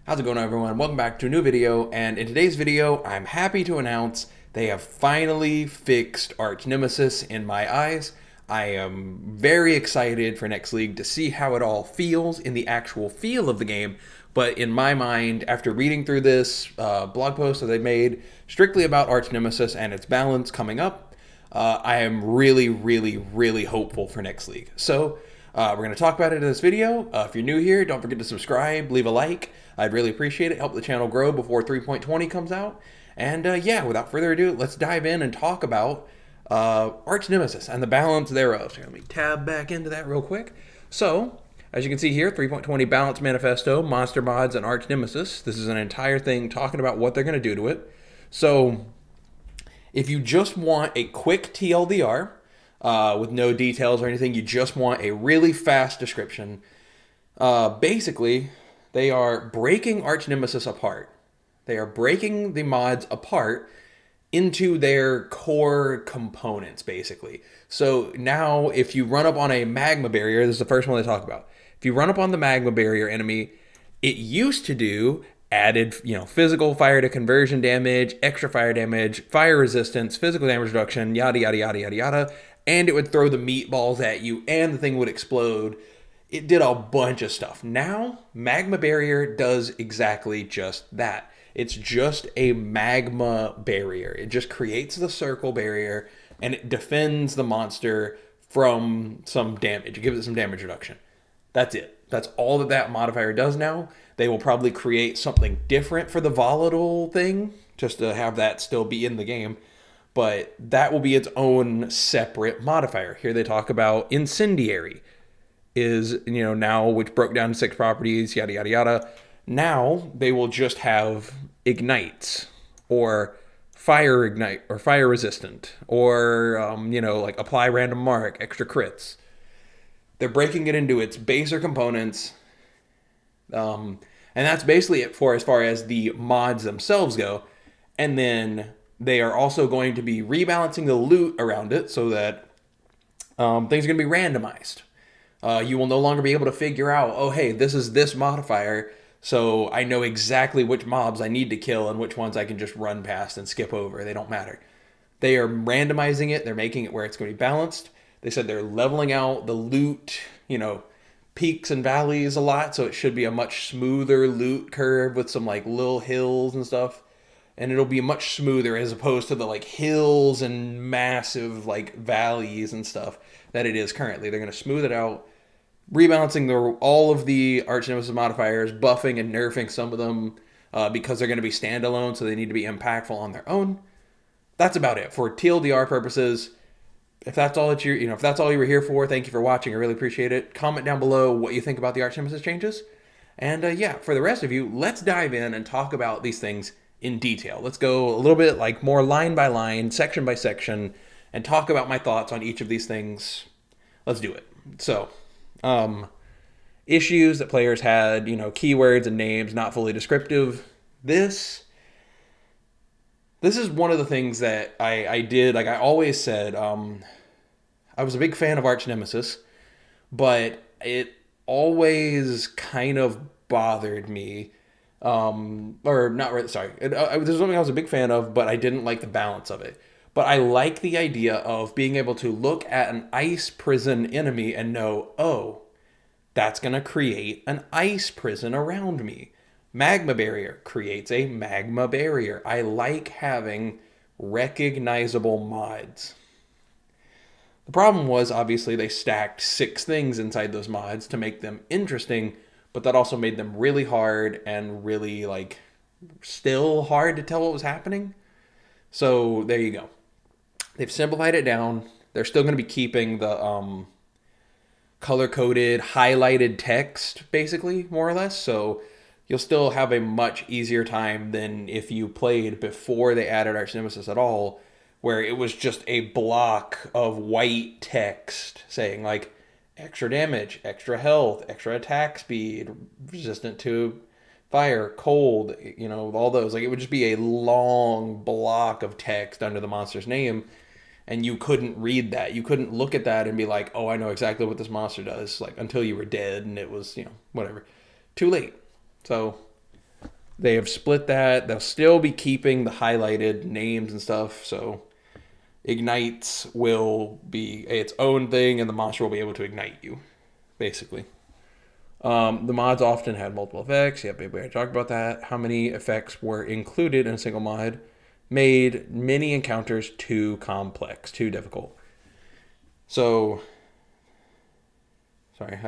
How's it going, everyone? Welcome back to a new video, and in today's video I'm happy to announce they have finally fixed Archnemisis in my eyes. I am very excited for next league to see how it all feels in the actual feel of the game, but in my mind, after reading through this blog post that they made strictly about Archnemisis and its balance coming up, I am really hopeful for next league. So we're going to talk about it in this video. If you're new here, don't forget to subscribe, leave a like. I'd really appreciate it. Help the channel grow before 3.20 comes out. And yeah, without further ado, let's dive in and talk about Archnemisis and the balance thereof. So let me tab back into that real quick. So, as you can see here, 3.20 Balance Manifesto, Monster Mods, and Archnemisis. This is an entire thing talking about what they're going to do to it. So, if you just want a quick TLDR, with no details or anything, you just want a really fast description, basically, they are breaking Archnemisis apart. They are breaking the mods apart into their core components, basically. So now, if you run up on a magma barrier, this is the first one they talk about. If you run up on the magma barrier enemy, it used to do added, physical fire to conversion damage, extra fire damage, fire resistance, physical damage reduction, yada, yada, yada, yada, yada. And it would throw the meatballs at you, and the thing would explode. It did a bunch of stuff. Now, Magma Barrier does exactly just that. It's just a magma barrier. It just creates the circle barrier, and it defends the monster from some damage. It gives it some damage reduction. That's it. That's all that modifier does now. They will probably create something different for the volatile thing, just to have that still be in the game. But that will be its own separate modifier. Here they talk about Incendiary is, now, which broke down to 6 properties, yada, yada, yada. Now they will just have Ignites, or Fire Ignite, or Fire Resistant, or, like Apply Random Mark, extra crits. They're breaking it into its baser components. And that's basically it for as far as the mods themselves go. And then they are also going to be rebalancing the loot around it so that things are going to be randomized. You will no longer be able to figure out, oh, hey, this is this modifier, so I know exactly which mobs I need to kill and which ones I can just run past and skip over. They don't matter. They are randomizing it. They're making it where it's going to be balanced. They said they're leveling out the loot, peaks and valleys a lot, so it should be a much smoother loot curve with some like little hills and stuff. And it'll be much smoother as opposed to the like hills and massive like valleys and stuff that it is currently. They're going to smooth it out, rebalancing all of the Archnemisis modifiers, buffing and nerfing some of them because they're going to be standalone, so they need to be impactful on their own. That's about it for TLDR purposes. If that's all that if that's all you were here for, thank you for watching. I really appreciate it. Comment down below what you think about the Archnemisis changes. And yeah, for the rest of you, let's dive in and talk about these things in detail. Let's go a little bit like more line by line, section by section, and talk about my thoughts on each of these things. Let's do it. So, issues that players had, keywords and names not fully descriptive. This is one of the things that I did. Like I always said, I was a big fan of Archnemisis, but it always kind of bothered me. Or not really, sorry. This is something I was a big fan of, but I didn't like the balance of it. But I like the idea of being able to look at an ice prison enemy and know, oh, that's going to create an ice prison around me. Magma barrier creates a magma barrier. I like having recognizable mods. The problem was, obviously, they stacked 6 things inside those mods to make them interesting, but that also made them really hard and really, still hard to tell what was happening. So, there you go. They've simplified it down. They're still going to be keeping the color-coded, highlighted text, basically, more or less. So, you'll still have a much easier time than if you played before they added Archnemisis at all, where it was just a block of white text saying, extra damage, extra health, extra attack speed, resistant to fire, cold, all those. It would just be a long block of text under the monster's name, and you couldn't read that. You couldn't look at that and be like, oh, I know exactly what this monster does, until you were dead and it was, whatever. Too late. So They have split that. They'll still be keeping the highlighted names and stuff. So ignites will be its own thing, and the monster will be able to ignite you, basically. The mods often had multiple effects. Yep, we already talked about that. How many effects were included in a single mod made many encounters too complex, too difficult. So, sorry,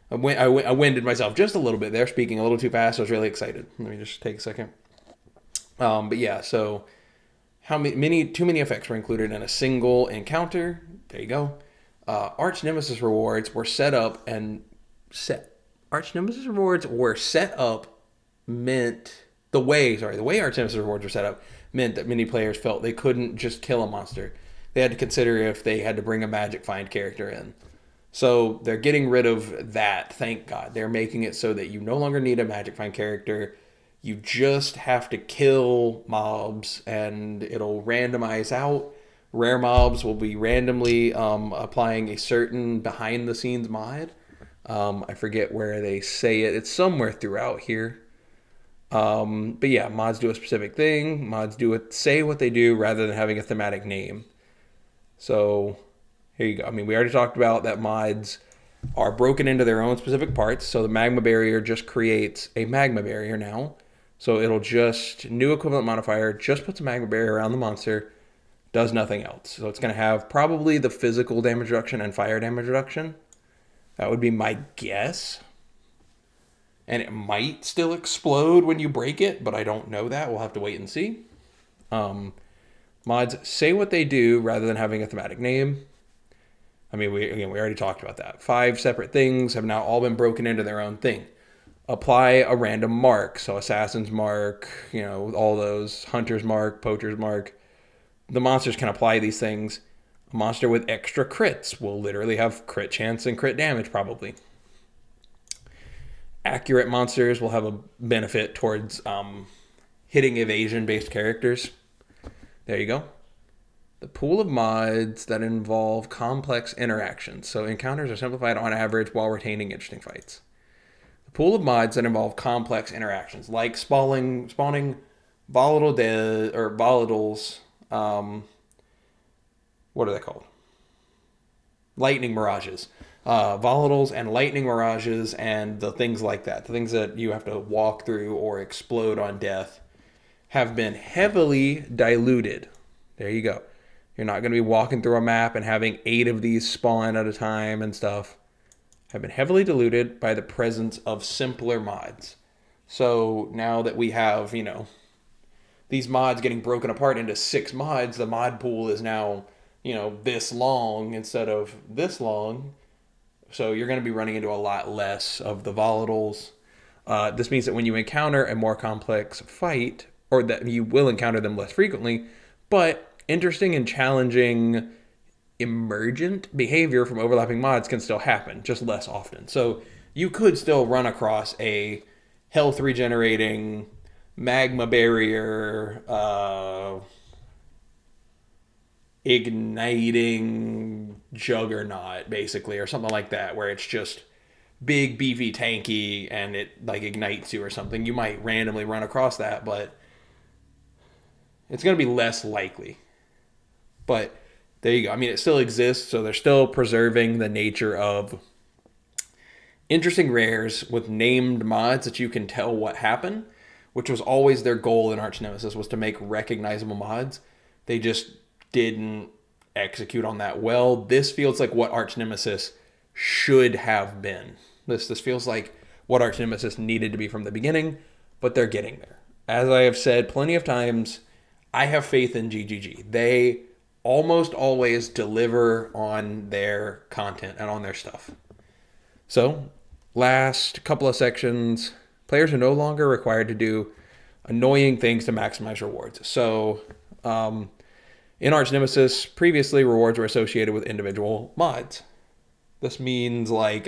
I winded myself just a little bit there, speaking a little too fast. I was really excited. Let me just take a second. But yeah, so too many effects were included in a single encounter. There you go. Archnemesis rewards were set up Archnemesis rewards were set up meant the way Archnemesis rewards were set up meant that many players felt they couldn't just kill a monster. They had to consider if they had to bring a magic find character in. So they're getting rid of that, thank God. They're making it so that you no longer need a magic find character. You just have to kill mobs and it'll randomize out. Rare mobs will be randomly applying a certain behind the scenes mod. I forget where they say it. It's somewhere throughout here. But yeah, mods do a specific thing. Mods say what they do rather than having a thematic name. So here you go. I mean, we already talked about that mods are broken into their own specific parts. So the magma barrier just creates a magma barrier now. So it'll just, new equivalent modifier, just puts a magma barrier around the monster, does nothing else. So it's going to have probably the physical damage reduction and fire damage reduction. That would be my guess. And it might still explode when you break it, but I don't know that. We'll have to wait and see. Mods say what they do rather than having a thematic name. I mean, we already talked about that. 5 separate things have now all been broken into their own thing. Apply a random mark. So Assassin's Mark, all those, Hunter's Mark, Poacher's Mark. The monsters can apply these things. A monster with extra crits will literally have crit chance and crit damage probably. Accurate monsters will have a benefit towards hitting evasion-based characters. There you go. The pool of mods that involve complex interactions. So encounters are simplified on average while retaining interesting fights. The pool of mods that involve complex interactions, like spawning volatiles. What are they called? Lightning mirages. Volatiles and lightning mirages and the things like that. The things that you have to walk through or explode on death have been heavily diluted. There you go. You're not going to be walking through a map and having 8 of these spawn at a time and stuff. Have been heavily diluted by the presence of simpler mods. So now that we have, these mods getting broken apart into 6 mods, the mod pool is now, this long instead of this long. So you're going to be running into a lot less of the volatiles. This means that when you encounter a more complex fight, or that you will encounter them less frequently, but interesting and challenging emergent behavior from overlapping mods can still happen, just less often. So you could still run across a health regenerating magma barrier, igniting juggernaut, basically, or something like that, where it's just big, beefy, tanky, and it ignites you or something. You might randomly run across that, but it's going to be less likely. But there you go. I mean, it still exists, so they're still preserving the nature of interesting rares with named mods that you can tell what happened, which was always their goal in Archnemesis, was to make recognizable mods. They just didn't execute on that well. This feels like what Archnemesis should have been. This feels like what Archnemesis needed to be from the beginning, but they're getting there. As I have said plenty of times, I have faith in GGG. They almost always deliver on their content and on their stuff. So, last couple of sections, players are no longer required to do annoying things to maximize rewards. So, in Archnemesis, previously rewards were associated with individual mods. This means I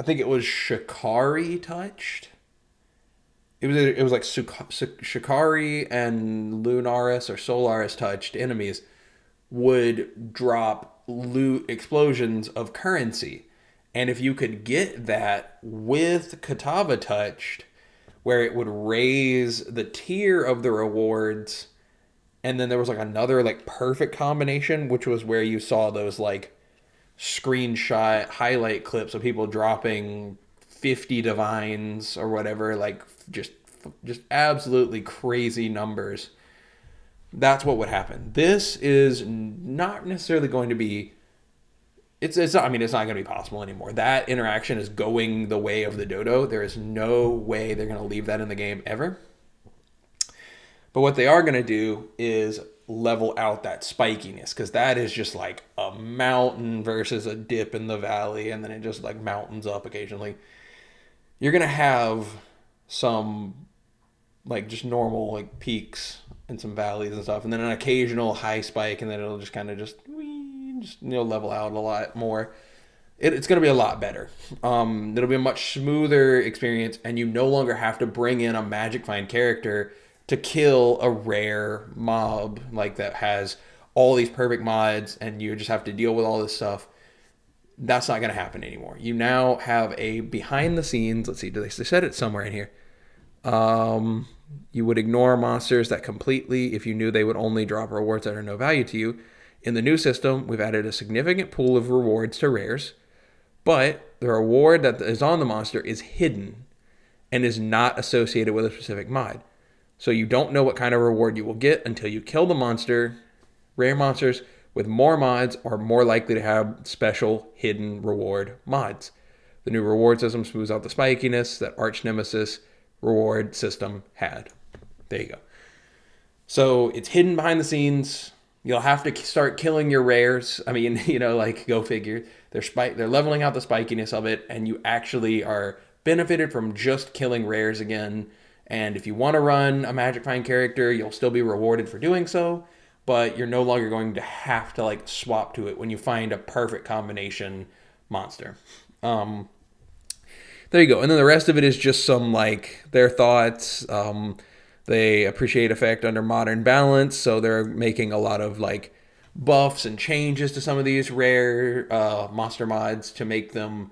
think it was Shikari touched. It was like Shikari and Lunaris or Solaris touched enemies would drop loot explosions of currency. And if you could get that with 𝙀𝙓𝙋𝘼𝙉𝘿 touched, where it would raise the tier of the rewards, and then there was like another like perfect combination, which was where you saw those like screenshot highlight clips of people dropping 50 divines or whatever, like just absolutely crazy numbers. That's what would happen. This is not necessarily going to be, it's not, I mean, it's not going to be possible anymore. That interaction is going the way of the dodo. There is no way they're going to leave that in the game ever. But what they are going to do is level out that spikiness, because that is just like a mountain versus a dip in the valley, and then it just like mountains up occasionally. You're going to have some like just normal like peaks and some valleys and stuff, and then an occasional high spike, and then it'll just kind of just level out a lot more. It's going to be a lot better. It'll be a much smoother experience, and you no longer have to bring in a Magic Find character to kill a rare mob like that has all these perfect mods, and you just have to deal with all this stuff. That's not going to happen anymore. You now have a behind the scenes. Let's see, they said it somewhere in here. You would ignore monsters that completely if you knew they would only drop rewards that are no value to you. In the new system, we've added a significant pool of rewards to rares, but the reward that is on the monster is hidden and is not associated with a specific mod. So you don't know what kind of reward you will get until you kill the monster. Rare monsters with more mods are more likely to have special hidden reward mods. The new reward system smooths out the spikiness that Archnemisis reward system had. There you go. So it's hidden behind the scenes. You'll have to start killing your rares. I mean, like go figure. They're leveling out the spikiness of it, and you actually are benefited from just killing rares again. And if you want to run a Magic Find character, you'll still be rewarded for doing so, but you're no longer going to have to like swap to it when you find a perfect combination monster. There you go. And then the rest of it is just some like their thoughts. They appreciate effect under modern balance, so they're making a lot of like buffs and changes to some of these rare monster mods to make them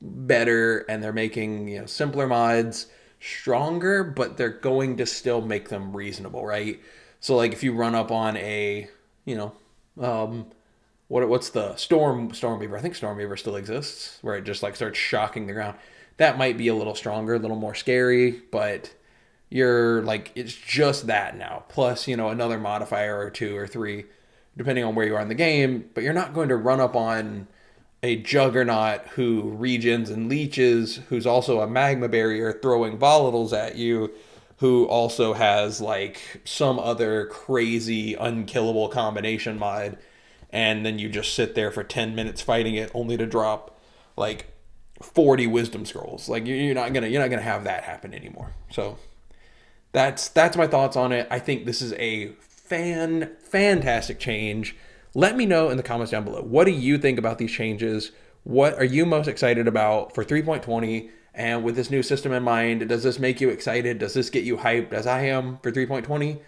better, and they're making simpler mods stronger, but they're going to still make them reasonable, right? So like if you run up on a what's the Stormweaver? I think Stormweaver still exists, where it just like starts shocking the ground. That might be a little stronger, a little more scary, but you're like, it's just that now. Plus, another modifier or 2 or 3, depending on where you are in the game. But you're not going to run up on a Juggernaut who regens and leeches, who's also a magma barrier throwing volatiles at you, who also has like some other crazy unkillable combination mod, and then you just sit there for 10 minutes fighting it only to drop like 40 wisdom scrolls. Like you're not gonna have that happen anymore. So that's my thoughts on it. I think this is a fantastic change. Let me know in the comments down below. What do you think about these changes? What are you most excited about for 3.20? And with this new system in mind, does this make you excited? Does this get you hyped as I am for 3.20?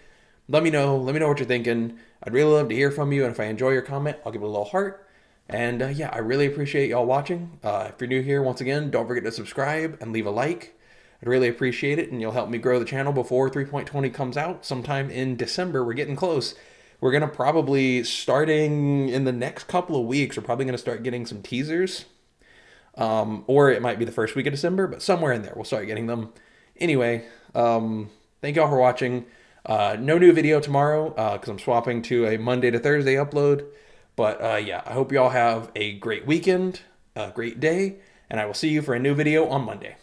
Let me know. Let me know what you're thinking. I'd really love to hear from you. And if I enjoy your comment, I'll give it a little heart. And yeah, I really appreciate y'all watching. If you're new here, once again, don't forget to subscribe and leave a like. I'd really appreciate it. And you'll help me grow the channel before 3.20 comes out sometime in December. We're getting close. We're going to probably, starting in the next couple of weeks, we're probably going to start getting some teasers. Or it might be the first week of December, but somewhere in there, we'll start getting them. Anyway, thank y'all for watching. No new video tomorrow, because I'm swapping to a Monday to Thursday upload. But yeah, I hope y'all have a great weekend, a great day, and I will see you for a new video on Monday.